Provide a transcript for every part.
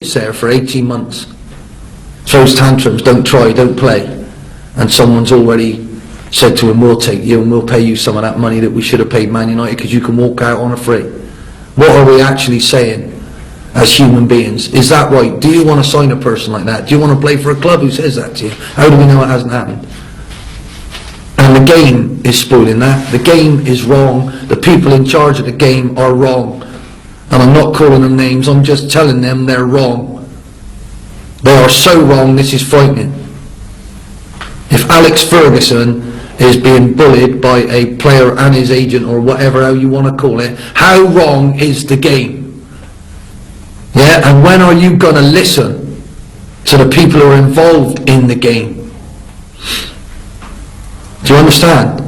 there for 18 months, throws tantrums, don't try, don't play, and someone's already said to him, we'll take you and we'll pay you some of that money that we should have paid Man United because you can walk out on a free. What are we actually saying as human beings? Is that right? Do you want to sign a person like that? Do you want to play for a club who says that to you? How do we know it hasn't happened? And the game is spoiling that. The game is wrong. The people in charge of the game are wrong. And I'm not calling them names, I'm just telling them they're wrong. They are so wrong, this is frightening. If Alex Ferguson is being bullied by a player and his agent, or whatever how you want to call it, how wrong is the game? Yeah, and when are you going to listen to the people who are involved in the game? Do you understand?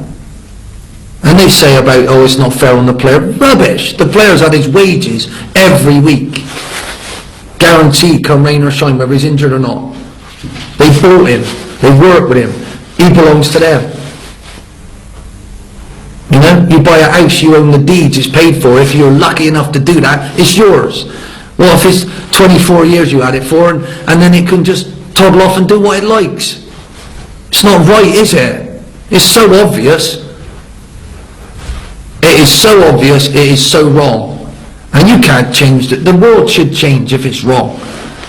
And they say about, oh, it's not fair on the player. Rubbish! The player's had his wages every week. Guaranteed, come rain or shine, whether he's injured or not. They bought him. They work with him. He belongs to them. You know, you buy a house, you own the deeds, it's paid for. If you're lucky enough to do that, it's yours. Well, if it's 24 years you had it for, and then it can just toddle off and do what it likes. It's not right, is it? It's so obvious. It is so obvious, it is so wrong. And you can't change it. The world should change if it's wrong.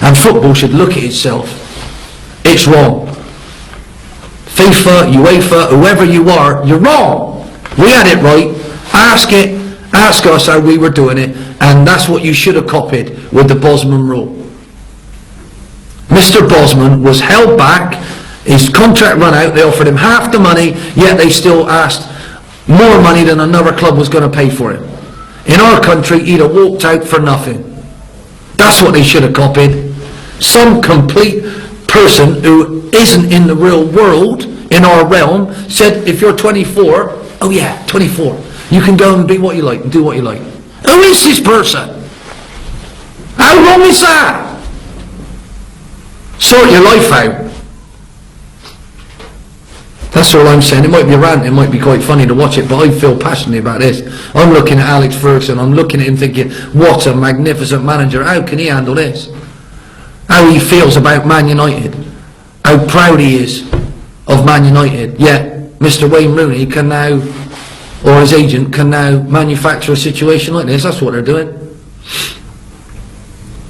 And football should look at itself. It's wrong. FIFA, UEFA, whoever you are, you're wrong. We had it right. Ask us how we were doing it. And that's what you should have copied with the Bosman rule. Mr. Bosman was held back. His contract ran out. They offered him half the money, yet they still asked more money than another club was going to pay for him. In our country, he'd have walked out for nothing. That's what they should have copied. Some complete person who isn't in the real world, in our realm, said, if you're 24, oh yeah, 24, you can go and be what you like and do what you like. Who is this person? How wrong is that? Sort your life out. That's all I'm saying. It might be a rant, it might be quite funny to watch it, but I feel passionately about this. I'm looking at Alex Ferguson, I'm looking at him thinking, what a magnificent manager, how can he handle this? How he feels about Man United, how proud he is of Man United, yet Mr. Wayne Rooney can now, or his agent can now manufacture a situation like this. That's what they're doing.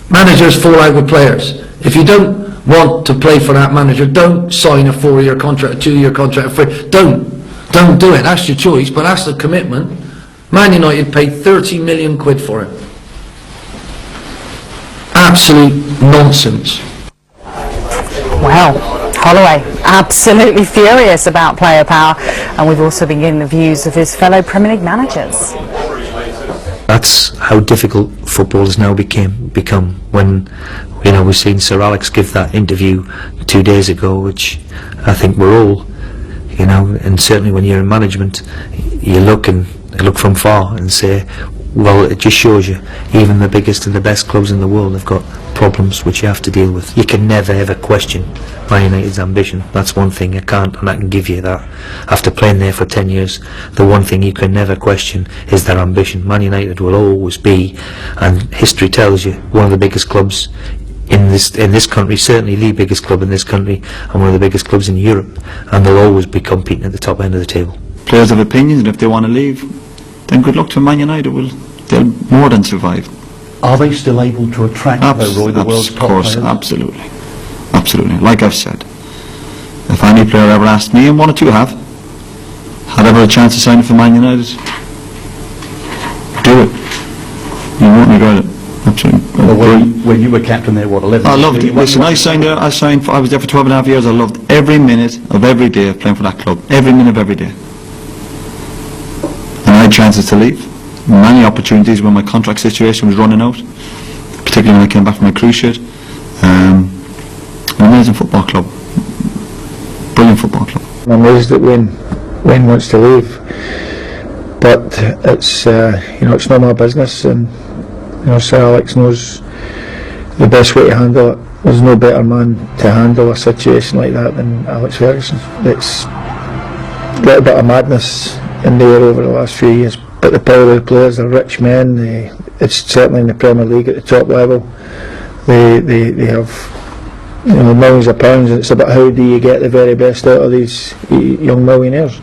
Managers fall out with players. If you don't want to play for that manager, don't sign a 4-year contract, a 2-year contract. Don't do it. That's your choice, but that's the commitment. Man United paid 30 million quid for it. Absolute nonsense. Wow, Holloway absolutely furious about player power, and we've also been getting the views of his fellow Premier League managers. That's how difficult football has now become when, you know, we've seen Sir Alex give that interview 2 days ago, which I think we're all, you know, and certainly when you're in management, you look from far and say, well, it just shows you even the biggest and the best clubs in the world have got problems which you have to deal with. You can never ever question Man United's ambition. That's one thing I can't, and I can give you that. After playing there for 10 years, the one thing you can never question is their ambition. Man United will always be, and history tells you, one of the biggest clubs in this country, certainly the biggest club in this country, and one of the biggest clubs in Europe, and they'll always be competing at the top end of the table. Players have opinions, and if they want to leave, then good luck to Man United. They'll more than survive. Are they still able to attract the world's top players? Absolutely. Absolutely. Like I've said, if any player ever asked me, and one or two had ever a chance to sign for Man United, do it. You won't regret it. Absolutely. Well, when you were captain there, what, 11? I loved it. Listen, I was there for 12 and a half years. I loved every minute of every day of playing for that club. Every minute of every day. And I had chances to leave. Many opportunities when my contract situation was running out, particularly when I came back from my cruise ship. An amazing football club, brilliant football club. I'm amazed that Wayne wants to leave, but it's you know, it's not my business, and you know, Sir Alex knows the best way to handle it. There's no better man to handle a situation like that than Alex Ferguson. It's a little bit of madness in the air over the last few years. But the power of the players, they're rich men. It's certainly in the Premier League at the top level. they have, you know, millions of pounds, and it's about how do you get the very best out of these young millionaires.